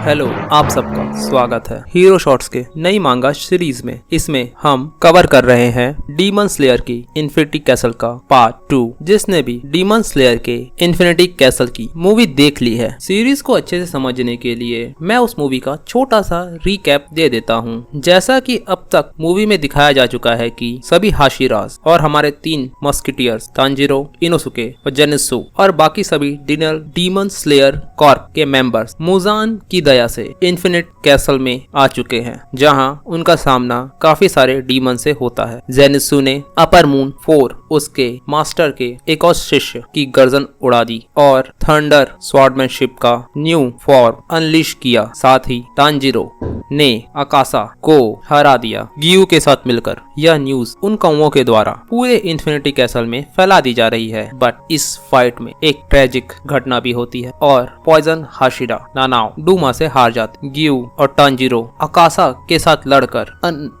Hello, आप सबका स्वागत है हीरो शॉर्ट्स के नई मांगा सीरीज में। इसमें हम कवर कर रहे हैं डीमन स्लेयर की इन्फिनिटी कैसल का पार्ट 2। जिसने भी डीमन स्लेयर के इन्फिनिटी कैसल की मूवी देख ली है, सीरीज को अच्छे से समझने के लिए मैं उस मूवी का छोटा सा रिकैप दे देता हूँ। जैसा कि अब तक मूवी में दिखाया जा चुका है कि सभी हाशिराज और हमारे 3 मस्किटियर्स तांजीरो, इनोसुके और जेनित्सु और बाकी सभी डीमन स्लेयर कॉर्प के मेंबर्स मुजान की दया से इन्फिनिट कैसल में आ चुके हैं, जहां उनका सामना काफी सारे डीमन से होता है। जेनित्सु ने अपर मून 4 उसके मास्टर के एक और शिष्य की गर्दन उड़ा दी और थंडर स्वॉर्डमैनशिप का न्यू फॉर्म अनलीश किया। साथ ही तांजीरो ने अकासा को हरा दिया। गियू के साथ मिलकर यह न्यूज उन कौमों के द्वारा पूरे इन्फिनिटी कैसल में फैला दी जा रही है। बट इस फाइट में एक ट्रेजिक घटना भी होती है और पॉइजन हाशिरा नानाओ डूमा से हार जाते। गियू और तांजीरो अकासा के साथ लड़कर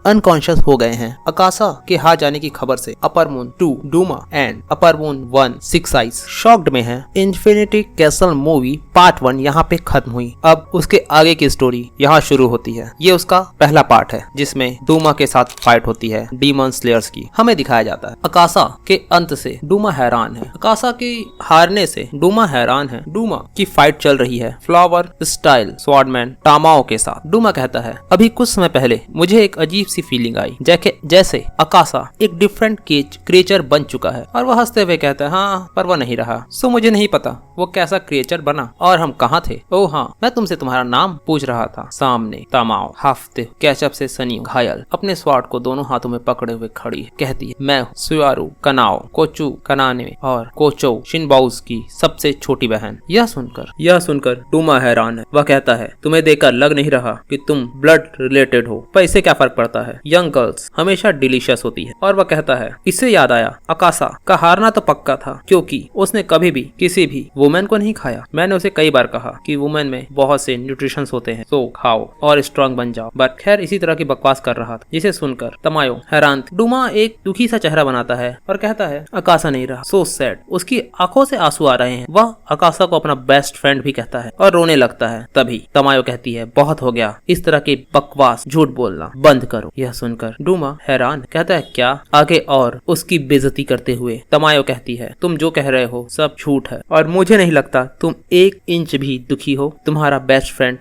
अनकॉन्शियस हो गए हैं। अकासा के हार जाने की खबर से upper moon 2 Duma and upper moon 1 six eyes shocked में है। इन्फिनिटी कैसल मूवी पार्ट 1 यहाँ पे खत्म हुई। अब उसके आगे की स्टोरी यहाँ शुरू होती है। ये उसका पहला पार्ट है जिसमें डूमा के साथ फाइट होती है डीमन स्लेयर्स की। हमें दिखाया जाता है अकासा के अंत से डूमा हैरान है। अकासा के हारने से डूमा हैरान है। डूमा की फाइट चल रही है फ्लावर स्टाइल स्वॉर्डमैन टामाओ के साथ। डूमा कहता है, अभी कुछ समय पहले मुझे एक अजीब सी फीलिंग आई, जैसे अकासा एक डिफरेंट क्रिएचर बन चुका है। और वह हंसते हुए कहता है, हाँ पर वह नहीं रहा। सो मुझे नहीं पता वो कैसा क्रिएचर बना और हम कहाँ थे। ओह हाँ, मैं तुमसे तुम्हारा नाम पूछ रहा था। सामने तामाओ हाफते कैचअप से सनी घायल अपने स्वॉर्ड को दोनों हाथों में पकड़े हुए खड़ी है। कहती है, मैं सुयारू कनाओ कोचू कनाने और कोचो शिनबाउस की सबसे छोटी बहन। यह सुनकर डूमा हैरान है। वह कहता है, तुम्हें देखकर लग नहीं रहा कि तुम ब्लड रिलेटेड हो, पर इससे क्या फर्क पड़ता है। यंग गर्ल्स हमेशा डिलीशियस होती है। और वह कहता है, इससे याद आया अकासा का हारना तो पक्का था क्योंकि उसने कभी भी किसी भी वुमेन को नहीं खाया। मैंने उसे कई बार कहा कि वुमेन में बहुत से न्यूट्रिशंस होते हैं, तो खाओ और स्ट्रांग बन जाओ। बट खैर इसी तरह की बकवास कर रहा था, जिसे सुनकर तमायो हैरान। डूमा एक दुखी सा चेहरा बनाता है और कहता है, अकासा नहीं रहा। So sad. उसकी आंखों से आंसू आ रहे हैं। वह अकासा को अपना बेस्ट फ्रेंड भी कहता है और रोने लगता है। तभी तमायो कहती है, बहुत हो गया, इस तरह की बकवास झूठ बोलना बंद करो। यह सुनकर डूमा हैरान कहता है, क्या? आगे और उसकी बेइज्जती करते हुए तमायो कहती है, तुम जो कह रहे हो सब झूठ है और मुझे नहीं लगता तुम 1 इंच भी दुखी हो। तुम्हारा बेस्ट फ्रेंड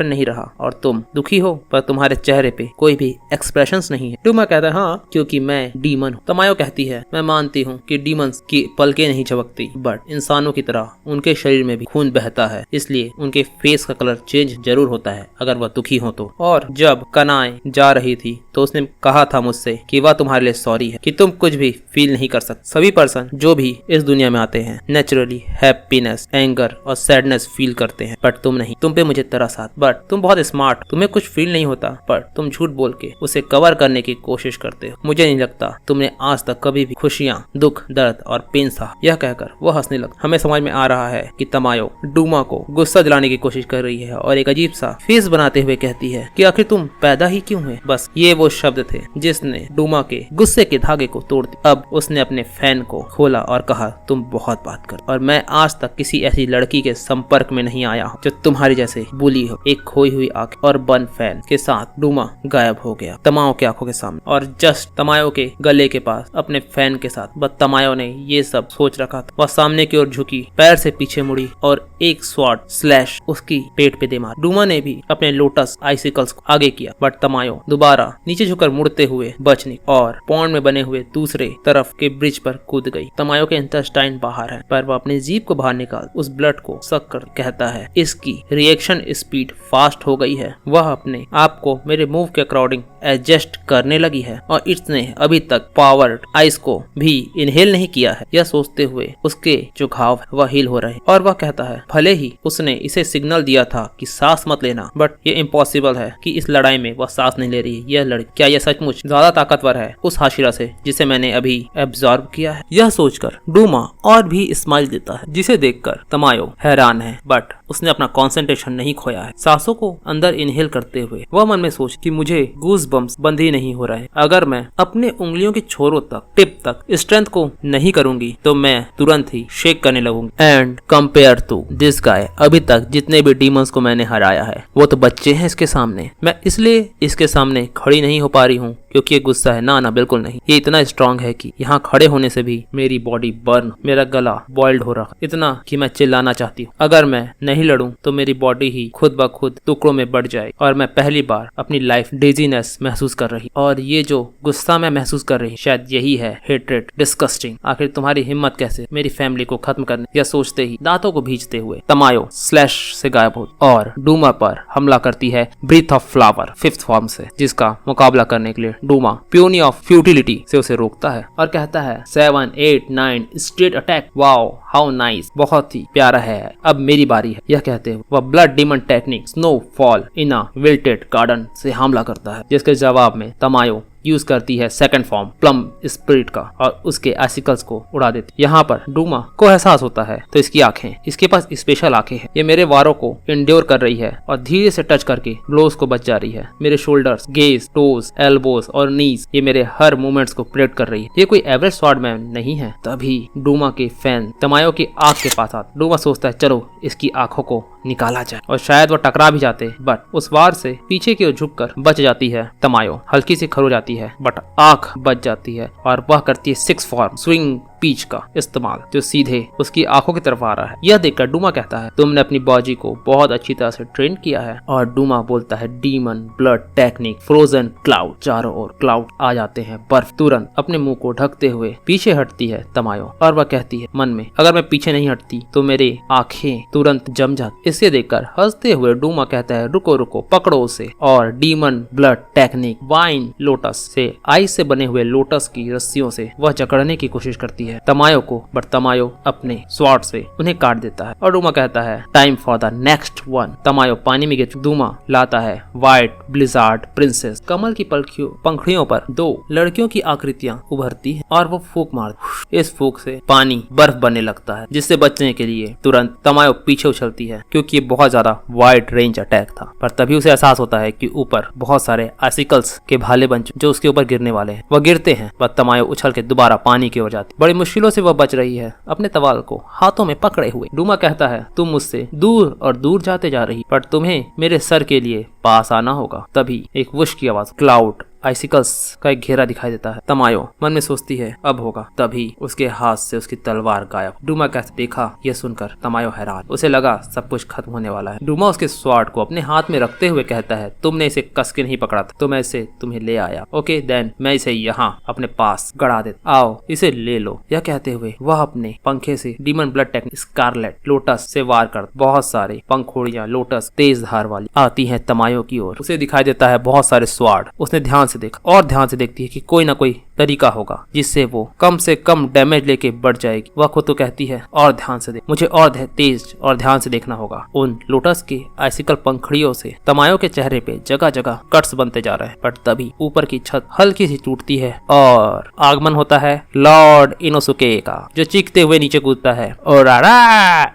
नहीं रहा और तुम दुखी हो, पर तुम्हारे चेहरे पे कोई भी एक्सप्रेशंस नहीं है। डूमा कहता है, हाँ क्योंकि मैं डीमन हूँ। तमायो कहती है, मैं मानती हूँ कि डीमंस की पलकें नहीं झपकती, बट इंसानों की तरह उनके शरीर में भी खून बहता है, इसलिए उनके फेस का कलर चेंज जरूर होता है अगर वह दुखी हो तो। और जब कनाए जा रही थी तो उसने कहा था मुझसे कि वह तुम्हारे लिए सॉरी है, कि तुम कुछ भी फील नहीं कर सकते। सभी पर्सन जो भी इस दुनिया में आते हैं नेचुरली हैप्पीनेस, एंगर और सैडनेस फील करते हैं, बट तुम नहीं। तुम पे मुझे तरस आता, बट तुम बहुत स्मार्ट, तुम्हें कुछ फील नहीं होता, पर तुम झूठ बोल के उसे कवर करने की कोशिश करते हो। मुझे नहीं लगता तुमने आज तक कभी भी खुशियां, दुख, दर्द और पेन सहा। यह कहकर वह हंसने लगा। हमें समझ में आ रहा है कि तमायो डूमा को गुस्सा दिलाने की कोशिश कर रही है और एक अजीब सा फेस बनाते हुए कहती है कि आखिर तुम पैदा ही क्यों हुए। बस ये वो शब्द थे जिसने डूमा के गुस्से के धागे को तोड़ दिया। अब उसने अपने फैन को खोला और कहा, तुम बहुत बात कर और मैं आज तक किसी ऐसी लड़की के संपर्क में नहीं आया हूँ जो तुम्हारी जैसे बुली हो। एक खोई हुई आंख और बन फैन के साथ डूमा गायब हो गया तमायो की आंखों के सामने और जस्ट तमायो के गले के पास अपने फैन के साथ। बस तमायो ने ये सब सोच रखा था। वह सामने की ओर झुकी, पैर से पीछे मुड़ी और एक स्वॉर्ड स्लैश उसकी पेट पे दे मारा। डूमा ने भी अपने लोटस आइसिकल्स को आगे किया, बट तमायो दोबारा नीचे झुककर मुड़ते हुए बचने और पौंड में बने हुए दूसरे तरफ के ब्रिज पर कूद गई। तमायो के इंटेस्टाइन बाहर है, पर वह अपनी जीभ को बाहर निकाल उस ब्लड को सक कर कहता है, इसकी रिएक्शन स्पीड फास्ट हो गई है। वह अपने आप को मेरे मूव के अकॉर्डिंग एडजस्ट करने लगी है और इसने अभी तक पावर्ड आइस को भी इनहेल नहीं किया है। यह सोचते हुए उसके जो घाव है वह हील हो रहे और वह कहता है, भले ही उसने इसे सिग्नल दिया था कि सांस मत लेना, बट ये इम्पॉसिबल है कि इस लड़ाई में वह सांस नहीं ले रही है। यह लड़की क्या यह सचमुच ज्यादा ताकतवर है उस हाशिरा से जिसे मैंने अभी एब्जॉर्ब किया है। यह सोचकर डूमा और भी स्माइल देता है, जिसे देखकर तमायो हैरान है, बट उसने अपना कंसंट्रेशन नहीं खोया है। सांसों को अंदर इनहेल करते हुए वह मन में सोच कि मुझे गूज बम्स बंद ही नहीं नहीं हो रहे। अगर मैं अपने उंगलियों की छोरों तक, टिप तक स्ट्रेंथ को नहीं करूंगी तो मैं तुरंत ही शेक करने लगूंगी। And compare to this guy, अभी तक जितने भी डीमंस को मैंने हराया है वो तो बच्चे हैं इसके सामने। मैं इसलिए इसके सामने खड़ी नहीं हो पा रही हूँ क्योंकि ये गुस्सा है। ना बिल्कुल नहीं, ये इतना स्ट्रांग है कि यहाँ खड़े होने से भी मेरी बॉडी बर्न, मेरा गला बॉइल्ड हो रहा, इतना कि मैं चिल्लाना चाहती हूँ। अगर मैं नहीं लड़ूं तो मेरी बॉडी ही खुद ब खुद टुकड़ों में बढ़ जाए और मैं पहली बार अपनी लाइफ डेजीनेस महसूस कर रही। और ये जो गुस्सा मैं महसूस कर रही, शायद यही है हेट्रेड, डिस्कस्टिंग। आखिर तुम्हारी हिम्मत कैसे मेरी फैमिली को खत्म करने, या सोचते ही दांतों को भींचते हुए तमायो स्लैश से गायब हो और डूमा पर हमला करती है breath of flower 5th form से, जिसका मुकाबला करने के लिए डूमा प्योनी ऑफ फ्यूटिलिटी से उसे रोकता है और कहता है 7, 8, 9 straight attack. Wow how nice, बहुत ही प्यारा है, अब मेरी बारी है। यह कहते हुए वह blood demon technique snow fall in a wilted garden से हमला करता है, जिसके जवाब में तमायो यूज करती है 2nd फॉर्म प्लम स्पिरिट का और उसके एसिकल्स को उड़ा देती। यहाँ पर डूमा को एहसास होता है तो इसकी आंखें, इसके पास स्पेशल आंखें हैं। ये मेरे वारों को इंड्योर कर रही है और धीरे से टच करके ब्लोज को बच जा रही है। मेरे शोल्डर्स, गेज, टोज, एल्बोज और नीज, ये मेरे हर मूवमेंट्स को प्रेडिक्ट कर रही है। ये कोई एवरेज स्वॉर्डमैन नहीं है। तभी डूमा के फैन तमायो की आंख के पास आते। डूमा सोचता है चलो इसकी आंखों को निकाला जाए और शायद वो टकरा भी जाते, बट उस वार से पीछे की ओर झुककर बच जाती है। तमायो हल्की सी खरो जाती है बट आंख बच जाती है और वह करती है 6th फॉर्म स्विंग पीच का इस्तेमाल, जो सीधे उसकी आंखों की तरफ आ रहा है। यह देखकर डूमा कहता है तुमने अपनी बॉडी को बहुत अच्छी तरह से ट्रेन किया है। और डूमा बोलता है demon blood technique frozen cloud. चारों ओर क्लाउड आ जाते हैं, बर्फ तुरंत अपने मुंह को ढकते हुए पीछे हटती है तमायो और वह कहती है मन में अगर मैं पीछे नहीं हटती तो मेरे आंखें तुरंत जम जाती। इसे देखकर हंसते हुए डूमा कहता है रुको रुको पकड़ो उसे, और demon blood technique wine lotus से आइस से बने हुए लोटस की रस्सियों से वह जकड़ने की कोशिश करती है तमायो को, बट तमायो अपने स्वॉर्ड से उन्हें काट देता है और डूमा कहता है time for the next one. Tamayo पानी में गिर, डूमा लाता है व्हाइट ब्लिजार्ड प्रिंसेस। कमल की पंखुड़ियों पर 2 लड़कियों की आकृतियां उभरती है और वो फूंक मारती। इस फूंक से पानी बर्फ बनने लगता है, जिससे बचने के लिए तुरंत तमायो पीछे उछलती है क्योंकि ये बहुत ज्यादा वाइड रेंज अटैक था। पर तभी उसे एहसास होता है कि ऊपर बहुत सारे आइसिकल्स के भाले बन चुके जो उसके ऊपर गिरने वाले हैं। वह गिरते हैं पर तमायो उछल के दोबारा पानी की ओर जाती। बड़ी मुश्किलों से वह बच रही है, अपने तवाल को हाथों में पकड़े हुए। डूमा कहता है तुम मुझसे दूर और दूर जाते जा रही, पर तुम्हें मेरे सर के लिए पास आना होगा। तभी एक वुश की आवाज, क्लाउड आइसिकल्स का एक घेरा दिखाई देता है। तमायो मन में सोचती है अब होगा, तभी उसके हाथ से उसकी तलवार गायब। डूमा कैसे देखा यह सुनकर तमायो हैरान, उसे लगा सब कुछ खत्म होने वाला है। डूमा उसके स्वॉर्ड को अपने हाथ में रखते हुए कहता है तुमने इसे कस के नहीं पकड़ा था तो मैं इसे तुम्हें ले आया। ओके देन मैं इसे यहाँ अपने पास गड़ा देता, आओ इसे ले लो। यह कहते हुए वह अपने पंखे से demon blood technique scarlet lotus से वार कर बहुत सारे पंखुड़ियां लोटस तेज धार वाली आती है तमायो की ओर। उसे दिखाई देता है बहुत सारे स्वॉर्ड। उसने ध्यान से देखा और ध्यान से देखती है कि कोई ना कोई तरीका होगा जिससे वो कम से कम डैमेज लेके बढ़ जाएगी। वह खुद तो कहती है और ध्यान से देख, मुझे और तेज और ध्यान से देखना होगा। उन लोटस के आइसिकल पंखड़ियों से तमायो के चेहरे पे जगह जगह कट्स बनते जा रहे हैं। पर तभी ऊपर की छत हल्की सी टूटती है और आगमन होता है लॉर्ड इनोसुके का, जो चीखते हुए नीचे कूदता है और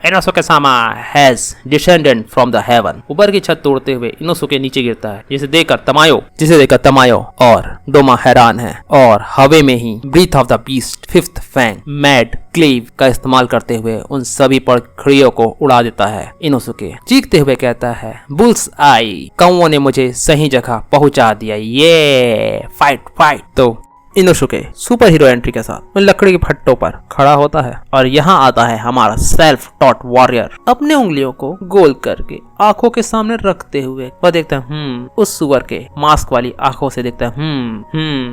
Inosuke Sama has descended from the haven. ऊपर की छत तोड़ते हुए इनोसुके नीचे गिरता है, जिसे देखकर तमायो और डोमा हैरान है और हवा में ही breath of the beast 5th fang mad cleave का इस्तेमाल करते हुए उन सभी पंखुड़ियों को उड़ा देता है। इनोसुके चीखते हुए कहता है बुल्स आई, कौओं ने मुझे सही जगह पहुंचा दिया, ये फाइट। तो इनोसुके सुपर हीरो एंट्री के साथ लकड़ी के फट्टों पर खड़ा होता है और यहाँ आता है हमारा सेल्फ टॉट वॉरियर। अपने उंगलियों को गोल करके आंखों के सामने रखते हुए वह देखता है उस सुअर के मास्क वाली आंखों से देखता है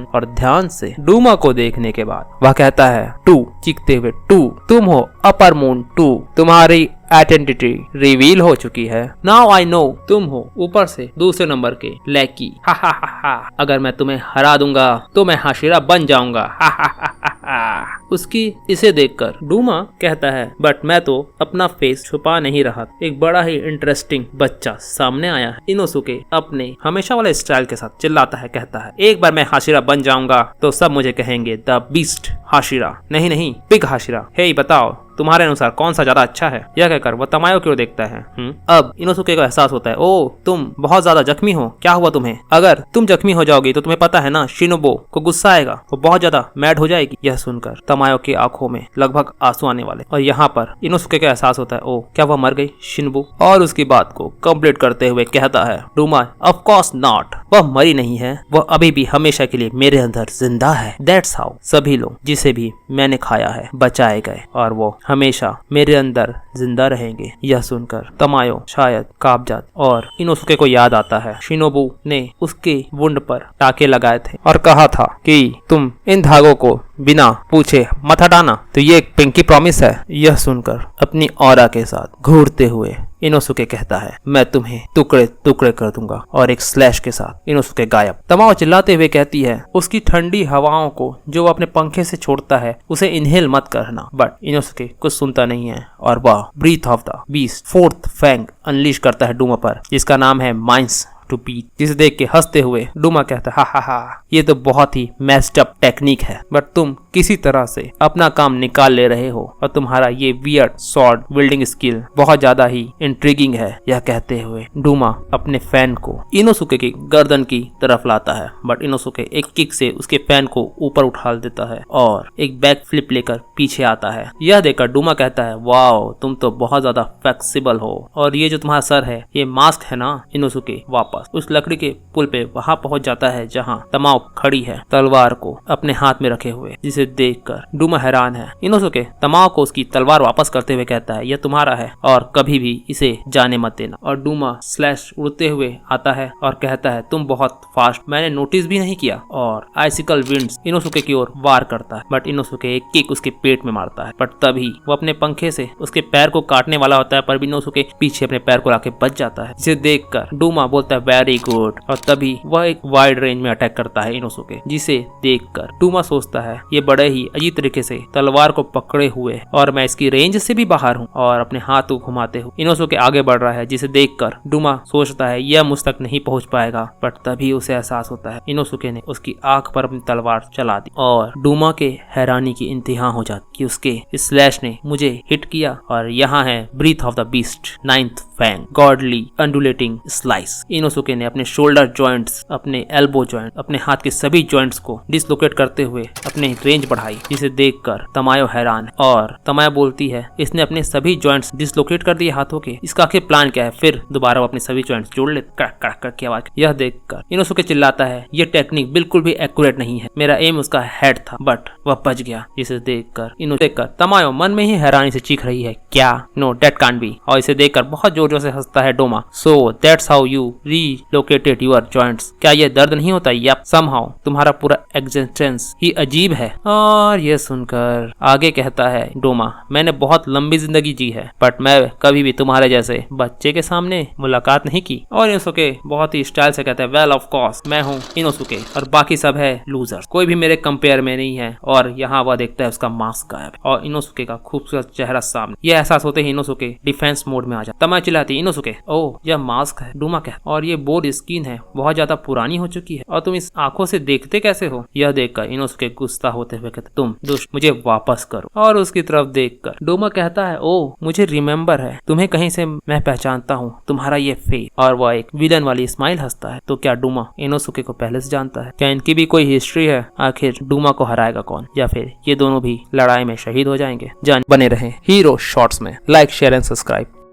और ध्यान से डूमा को देखने के बाद वह कहता है 2 चीखते हुए 2 तुम हो अपर मून 2, तुम्हारी आइडेंटिटी रिवील हो चुकी है। नाउ आई नो तुम हो ऊपर से दूसरे नंबर के लैकी। हा। अगर मैं तुम्हें हरा दूंगा तो मैं हाशिरा बन जाऊंगा। हा। उसकी इसे देखकर डूमा कहता है बट मैं तो अपना फेस छुपा नहीं रहा। एक बड़ा ही इंटरेस्टिंग बच्चा सामने आया है। इनोसुके अपने हमेशा वाले स्टाइल के साथ चिल्लाता है, कहता है एक बार मैं हाशिरा बन जाऊंगा तो सब मुझे कहेंगे द बीस्ट हाशिरा, नहीं पिग हाशिरा। हे बताओ तुम्हारे अनुसार कौन सा ज्यादा अच्छा है? यह कहकर वह तमायो की ओर देखता है। अब इनोसुके को एहसास होता है, ओ तुम बहुत ज्यादा जख्मी हो, क्या हुआ तुम्हें? अगर तुम जख्मी हो जाओगी तो तुम्हें पता है ना, शिनोबो को गुस्सा आएगा, वो बहुत ज्यादा मैड हो जाएगी। यह सुनकर तमायो की आंखों में लगभग आंसू आने वाले और यहाँ पर इनोसुके को एहसास होता है, ओ क्या वह मर गई शिनोबो? और उसकी बात को कंप्लीट करते हुए कहता है डूमा, ऑफ कोर्स नॉट, वह मरी नहीं है, वह अभी भी हमेशा के लिए मेरे अंदर जिंदा है। दैट्स हाउ सभी लोग जिसे भी मैंने खाया है बचाए गए और वो हमेशा मेरे अंदर जिंदा रहेंगे। यह सुनकर तमायो शायद कांप जाता और इनोसुके को याद आता है शिनोबू ने उसके वुंड पर टाके लगाए थे और कहा था कि तुम इन धागों को बिना पूछे मत हटाना, तो ये एक पिंकी प्रॉमिस है। यह सुनकर अपनी ऑरा के साथ घूरते हुए इनोसुके कहता है, मैं तुम्हें टुकड़े टुकड़े कर दूंगा, और एक स्लैश के साथ इनोसुके गायब। तमाओ चिल्लाते हुए कहती है उसकी ठंडी हवाओं को जो वो अपने पंखे से छोड़ता है उसे इनहेल मत करना, बट इनोसुके कुछ सुनता नहीं है और वह breath of the beast fourth fang unleash करता है डूमा पर, जिसका नाम है माइंस टू बीट। जिसे देख के हंसते हुए डूमा कहता है, हा हा हा, ये तो बहुत ही मेस्ड अप टेक्निक है, बट तुम किसी तरह से अपना काम निकाल ले रहे हो और तुम्हारा ये वियर्ड स्वॉर्ड विल्डिंग स्किल बहुत ज्यादा ही इंट्रिगिंग है। यह कहते हुए डूमा अपने फैन को इनोसुके की गर्दन की तरफ लाता है, बट इनोसुके एक किक से उसके फैन को ऊपर उठा देता है और एक बैक फ्लिप लेकर पीछे आता है। यह देखकर डूमा कहता है, वाओ तुम तो बहुत ज्यादा फ्लेक्सिबल हो, और ये जो तुम्हारा सर है ये मास्क है ना? इनोसुके वापस उस लकड़ी के पुल पे वहां पहुंच जाता है जहां तमाओ खड़ी है तलवार को अपने हाथ में रखे हुए, जिसे देखकर डूमा हैरान है। इनोसुके तमाओ को उसकी तलवार वापस करते हुए कहता है, यह तुम्हारा है और कभी भी इसे जाने मत देना। और डूमा स्लैश उड़ते हुए आता है और कहता है, तुम बहुत फास्ट, मैंने नोटिस भी नहीं किया। और आइसिकल विंड्स इनोसुके की ओर वार करता है, बट इनोसुके एक किक उसके पेट में मारता है, बट तभी वो अपने पंखे से उसके पैर को काटने वाला होता है, पर इनोसुके पीछे अपने पैर को लाके बच जाता है, जिसे देखकर डूमा बोलता है वेरी गुड, और तभी वह एक वाइड रेंज में अटैक करता है इनोसुके, जिसे देखकर डूमा सोचता है ये बड़े ही अजीब तरीके से तलवार को पकड़े हुए और मैं इसकी रेंज से भी बाहर हूँ, और अपने हाथ को घुमाते हुए इनोसुके आगे बढ़ रहा है, जिसे देखकर डूमा सोचता है यह मुझ तक नहीं पहुंच पाएगा, बट तभी उसे एहसास होता है इनोसुके ने उसकी आंख पर अपनी तलवार चला दी और डूमा के हैरानी की इंतहा हो जाती कि उसके स्लैश ने मुझे हिट किया। और यहाँ है breath of the beast ninth fang godly undulating slice. Inosuke ने अपने शोल्डर जॉइंट्स, अपने एल्बो जॉइंट, अपने हाथ के सभी जॉइंट्स को डिसलोकेट करते हुए अपने रेंज बढ़ाई, जिसे देखकर तमायो हैरान है और तमायो बोलती है इसने अपने सभी जॉइंट्स डिसलोकेट कर दिए हाथों के, इसका आखिर प्लान क्या है? फिर दोबारा वो अपने सभी जॉइंट्स जोड़ ले कड़क कड़क करके आवाज। यह देखकर इनोसुके चिल्लाता है, ये टेक्निक बिल्कुल भी एक्यूरेट नहीं है, मेरा एम उसका हेड था बट वह बच गया। जिसे देखकर इनोसुके तमायो मन में ही हैरानी से चीख रही है, क्या? Know that can't be. और इसे देखकर बहुत जोर जोर से हंसता है Doma. So that's how you relocated your joints. क्या ये दर्द नहीं होता? यप, समहाउ तुम्हारा पूरा एग्जिस्टेंस ही अजीब है। और ये सुनकर आगे कहता है डोमा, मैंने बहुत लंबी जिंदगी जी है बट मैं कभी भी तुम्हारे जैसे बच्चे के सामने मुलाकात नहीं की। और इनोसुके बहुत ही स्टाइल से कहता है, वेल ऑफ कोर्स मैं हूँ इनोसुके और बाकी सब है लूजर्स, कोई भी मेरे कंपेयर में नहीं है। और यहाँ वह देखता है उसका मास्क गायब और इनोसुके का खूबसूरत चेहरा सामने। यह एहसास होते ही इनोसुके डिफेंस मोड में आ जाता। तमायो चिल्लाती, इनोसुके ओह यह मास्क है। डूमा कहता, और ये बोर्ड स्किन है, बहुत ज्यादा पुरानी हो चुकी है और तुम इस आंखों से देखते कैसे हो? यह देखकर इनोसुके गुस्सा होते हुए कहते, तुम दुष्ट, मुझे वापस करो। और उसकी तरफ देखकर डोमा कहता है, ओह मुझे रिमेम्बर है, तुम्हें कहीं से मैं पहचानता हूँ, तुम्हारा ये फेस। और वह एक विलन वाली स्माइल हंसता है। तो क्या डूमा इनोसुके को पहले से जानता है? क्या इनकी भी कोई हिस्ट्री है? आखिर डूमा को हराएगा कौन, या फिर ये दोनों भी लड़ाई में शहीद हो जाएंगे? जान बने रहे हीरो शॉर्ट्स में। Like share and subscribe.